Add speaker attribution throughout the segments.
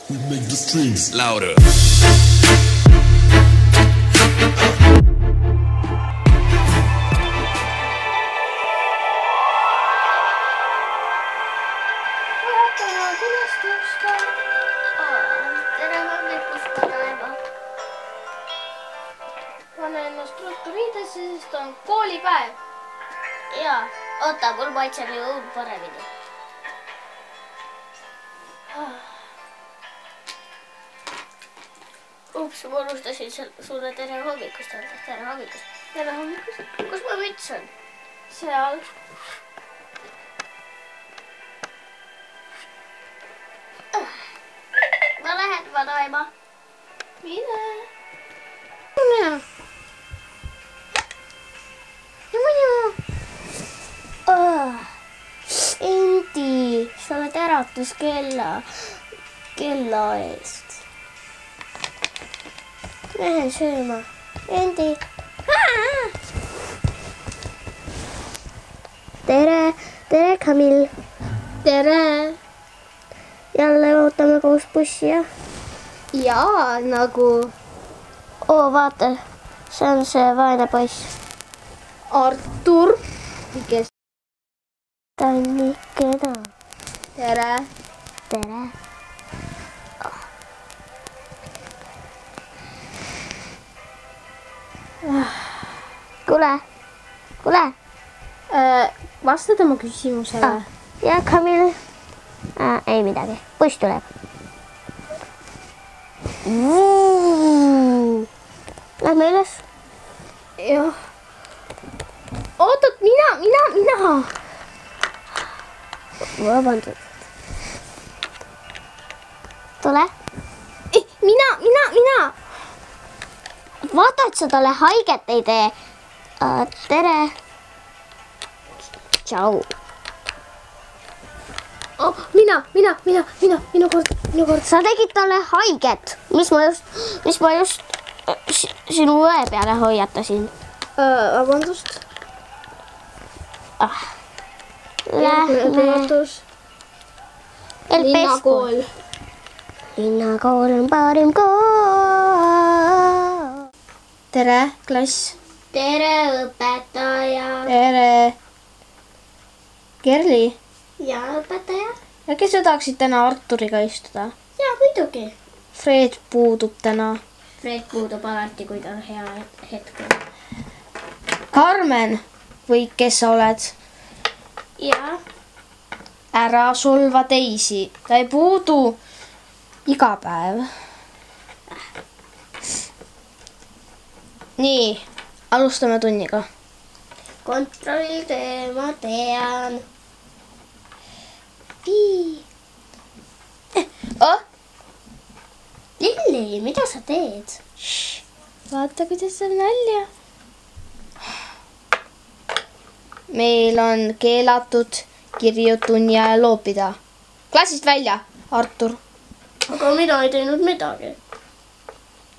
Speaker 1: We make the strings
Speaker 2: louder.
Speaker 3: Pane ennast ruttu riidesse, sest on koolipäev.
Speaker 4: Jaa, oota, mul maitseb ju õun paremini. Ups, ma unustasin sulle tere hommikust anda. Tere hommikust.
Speaker 3: Tere hommikust.
Speaker 4: Kus mu müts on?
Speaker 3: Seal.
Speaker 4: Ma lähen vanaema.
Speaker 3: Mine.
Speaker 4: Endi, sa oled äratuskella eest. Lähen sööma. Endi. Tere, Camille.
Speaker 3: Tere.
Speaker 4: Jälle ootame koos bussi, jah?
Speaker 3: Jaa, nagu
Speaker 4: Oo, vaata. See on see vaene poiss.
Speaker 3: Artur. Kes?
Speaker 4: Tannikeda.
Speaker 3: Tere.
Speaker 4: Tere. Kuule.
Speaker 3: Vasta tema küsimusele.
Speaker 4: Ja, Camille. Ei midagi. Buss tuleb. Lähme üles.
Speaker 3: Jah. Ootat, mina.
Speaker 4: Vabandust. Tule.
Speaker 3: Mina.
Speaker 4: Vaata, et sa talle haiget ei tee. Tere. Tšau.
Speaker 3: Oh, minu kord.
Speaker 4: Sa tegid talle haiget. Mis ma just sinu õe peale hoiatasin.
Speaker 3: Vabandust.
Speaker 4: Lähme.
Speaker 3: Linnakool.
Speaker 4: Linnakool on parim kool.
Speaker 3: Tere, klass.
Speaker 4: Tere, õpetaja.
Speaker 3: Tere. Kerli,
Speaker 4: Ja, õpetaja.
Speaker 3: äkki sa tahaksid täna Arturiga istuda?
Speaker 4: Ja, muidugi.
Speaker 3: Fred puudub täna.
Speaker 4: Fred puudub alati, kui ta on hea hetkel.
Speaker 3: Carmen või kes sa oled?
Speaker 4: Ja.
Speaker 3: Ära solva teisi. Ta ei puudu iga päev. Nii, alustame tunniga.
Speaker 4: Kontrolltöö, ma tean.
Speaker 3: Oh,
Speaker 4: Lilli, mida sa teed?
Speaker 3: vaata, kuidas saab nalja. Meil on keelatud kirju tunni ajal loopida. Klassist välja, Artur.
Speaker 4: Aga mina ei teinud midagi.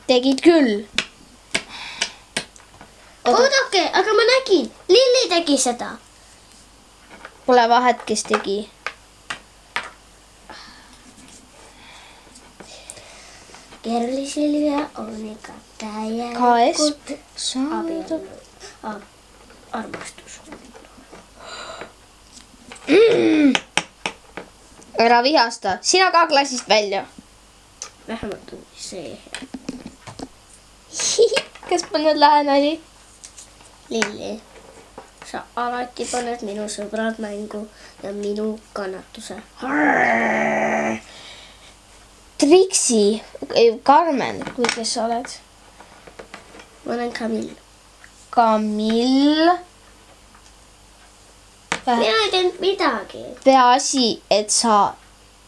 Speaker 3: Tegid küll.
Speaker 4: Oodake, aga ma nägin. Lilli tegi seda.
Speaker 3: Pole vahet, kes tegi.
Speaker 4: Kerli Silvia on ikka
Speaker 3: KS
Speaker 4: täielikult armastus.
Speaker 3: Ära vihasta, sina ka klassist välja.
Speaker 4: Vähemalt on see.
Speaker 3: Kes pannud lähenali?
Speaker 4: Lilli, sa alati paned minu sõbrad mängu ja minu kannatuse.
Speaker 3: Triksi, Carmen, kui kes sa oled?
Speaker 4: Ma olen Camille.
Speaker 3: Camille.
Speaker 4: Mina ei teinud midagi.
Speaker 3: Peaasi, et sa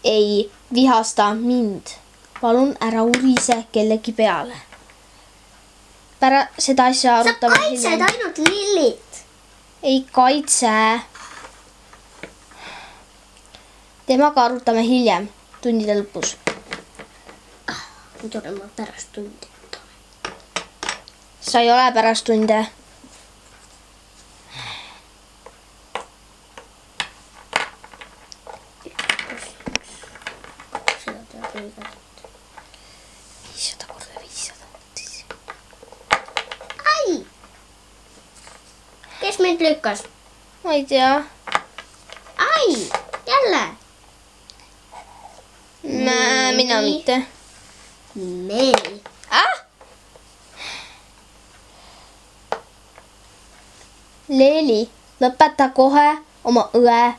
Speaker 3: ei vihasta mind. Palun ära urise kellegi peale. Seda asja
Speaker 4: Sa
Speaker 3: arutame
Speaker 4: kaitsed ainult Lillit.
Speaker 3: Ei kaitse. Temaga arutame hiljem, tundide lõpus.
Speaker 4: Muidu olen ma pärast tundi.
Speaker 3: Sa ei ole pärast tunde.
Speaker 4: Seda teab õigelt.
Speaker 3: 500 korda 500.
Speaker 4: Ai! Kes mind lükkas?
Speaker 3: Ma ei tea.
Speaker 4: Ai! Jälle!
Speaker 3: Mina mitte.
Speaker 4: Meri.
Speaker 3: Leeli, lõpeta kohe oma õe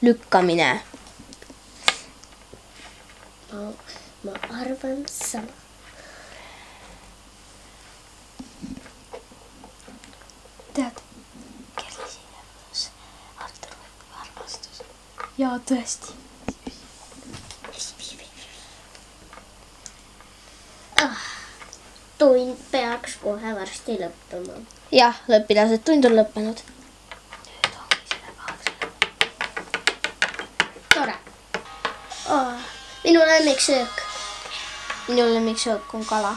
Speaker 3: lükkamine.
Speaker 4: Ma arvan sama.
Speaker 3: Tead, Kerli Silvia Artur võib armastus. Jaa, tõesti.
Speaker 4: Tund peaks kohe varsti lõppema.
Speaker 3: Jah, õpilased, tund on lõppenud.
Speaker 4: Tore. Minu lemmiksöök.
Speaker 3: Minu lemmiksöök on kala.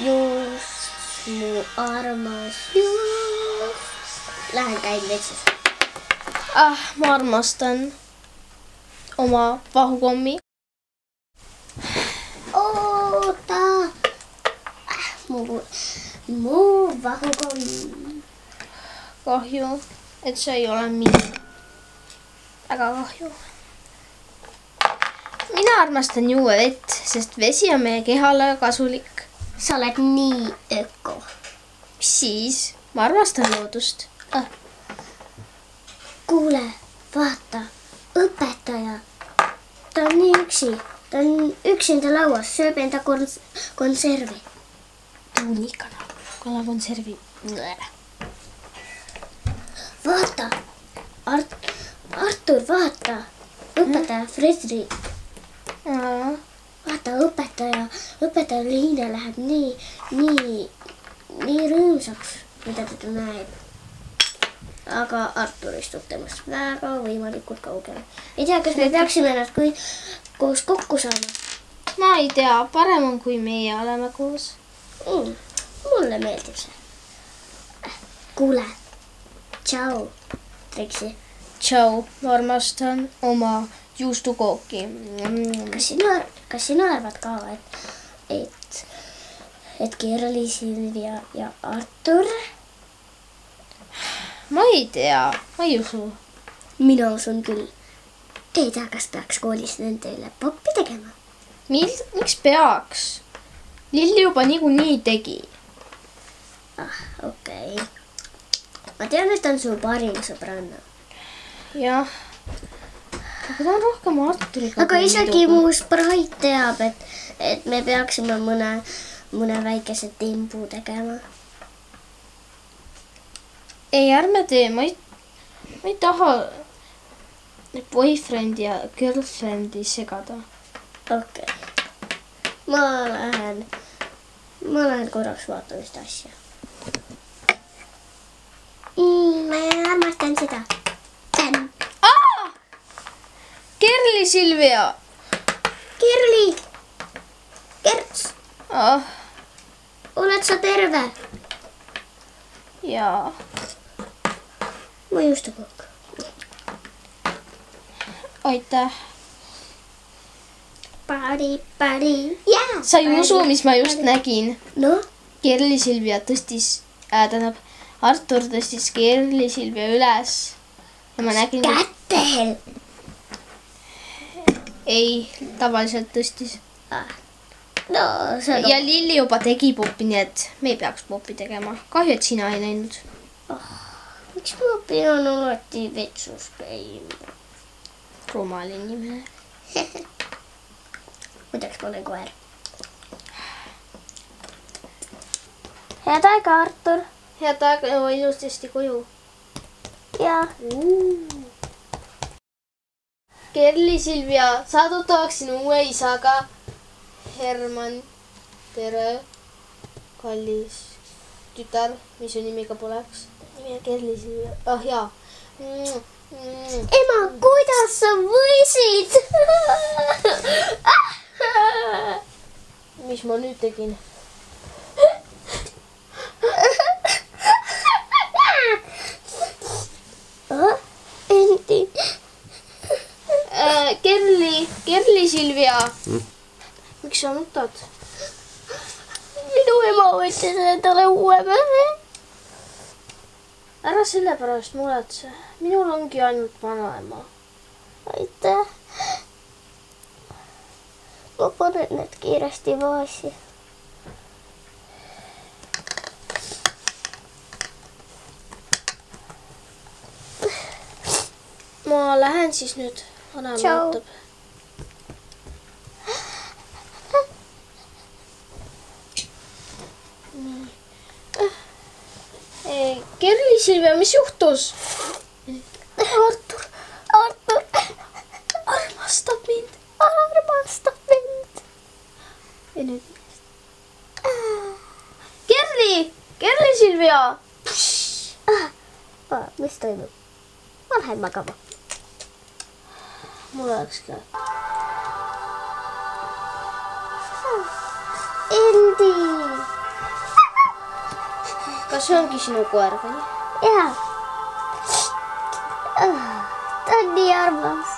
Speaker 4: Just mu armas. Lähen käin metsas.
Speaker 3: Ma armastan oma vahukommi.
Speaker 4: Oota. Mu vahukomm.
Speaker 3: Kahju, et see ei ole minu. Väga kahju. Mina armastan juua vett, sest vesi on meie kehale kasulik.
Speaker 4: Sa oled nii öko.
Speaker 3: Mis siis? Ma armastan loodust.
Speaker 4: Kuule, vaata, õpetaja. Ta on nii üksi. Ta on üksinda lauas, sööb enda konservi.
Speaker 3: Tuunikana, kalakonservi.
Speaker 4: Vaata, Artur, vaata. Õpetaja Fredrik. Vaata, õpetaja Liina läheb nii rõõmsaks, mida teda näeb. Aga Artur istub temast väga võimalikult kaugele. Ei tea, kas me peaksime nad koos kokku saama?
Speaker 3: Ma ei tea, parem on, kui meie oleme koos.
Speaker 4: Mulle meeldib see. Kuule, tšau, Triksi.
Speaker 3: Tšau, ma armastan oma juustukooki.
Speaker 4: Kas sina arvad ka, et Kerli, Silvia ja Artur?
Speaker 3: Ma ei tea, ma ei usu.
Speaker 4: Mina usun küll. Ei tea, kas peaks koolis nende üle poppi tegema?
Speaker 3: Miks peaks? Lilli juba niikuinii tegi.
Speaker 4: Okei. Ma tean, et on su parim sõbranna.
Speaker 3: Jah. Aga ta on rohkem Arturiga.
Speaker 4: Aga isegi mu Sprite teab, et me peaksime mõne väikese timbu tegema.
Speaker 3: Ei, ärme tee. Ma ei taha boyfriend ja girlfriend'i segada.
Speaker 4: Okei. Ma lähen korraks vaatan seda asja. Ma armastan seda.
Speaker 3: Kerli, Silvia!
Speaker 4: Kerli! Kerts! Oled sa terve?
Speaker 3: Jaa.
Speaker 4: Mu juustukook.
Speaker 3: Aitäh.
Speaker 4: Pari. Jaa!
Speaker 3: Sa ei usu, mis ma just nägin.
Speaker 4: No?
Speaker 3: Kerli, Silvia tõstis, Artur tõstis Kerli, Silvia üles. Ja ma nägin...
Speaker 4: Kätel!
Speaker 3: Ei, tavaliselt tõstis.
Speaker 4: No,
Speaker 3: ja Lilli juba tegi popi, nii et me ei peaks popi tegema. Kahju, et sina ei näinud.
Speaker 4: Miks ma pean alati vetsus käima?
Speaker 3: Rumal inimene.
Speaker 4: Muideks ma olen koer. Head aega, Artur.
Speaker 3: Head aega, ilusasti koju.
Speaker 4: Jaa.
Speaker 3: Kerli, Silvia, sa tuttavaks sinu uue isaga. Herman, tere. Kallis tütar, mis su nimi ka poleks? Nimi on Kerli, Silvia. Jaa.
Speaker 4: Ema, kuidas sa võisid?
Speaker 3: Mis ma nüüd tegin? Kerli, Silvia. Miks sa nutad?
Speaker 4: Minu ema võttis endale uue mehe.
Speaker 3: Ära sellepärast muretse. Minul ongi ainult vanaema.
Speaker 4: Aitäh. Ma panen need kiiresti vaasi.
Speaker 3: Ma lähen siis nüüd. Vanaema
Speaker 4: Tšau.
Speaker 3: ootab. Kerli, Silvia, mis juhtus?
Speaker 4: Artur
Speaker 3: Armastab mind.
Speaker 4: armastab mind.
Speaker 3: Ja nüüd. Kerli, Silvia.
Speaker 4: Mis toimub? Ma lähen magama.
Speaker 3: Mul oleks ka.
Speaker 4: Endi.
Speaker 3: Kas see ongi sinu koer või?
Speaker 4: Jaa. Ta on nii armas.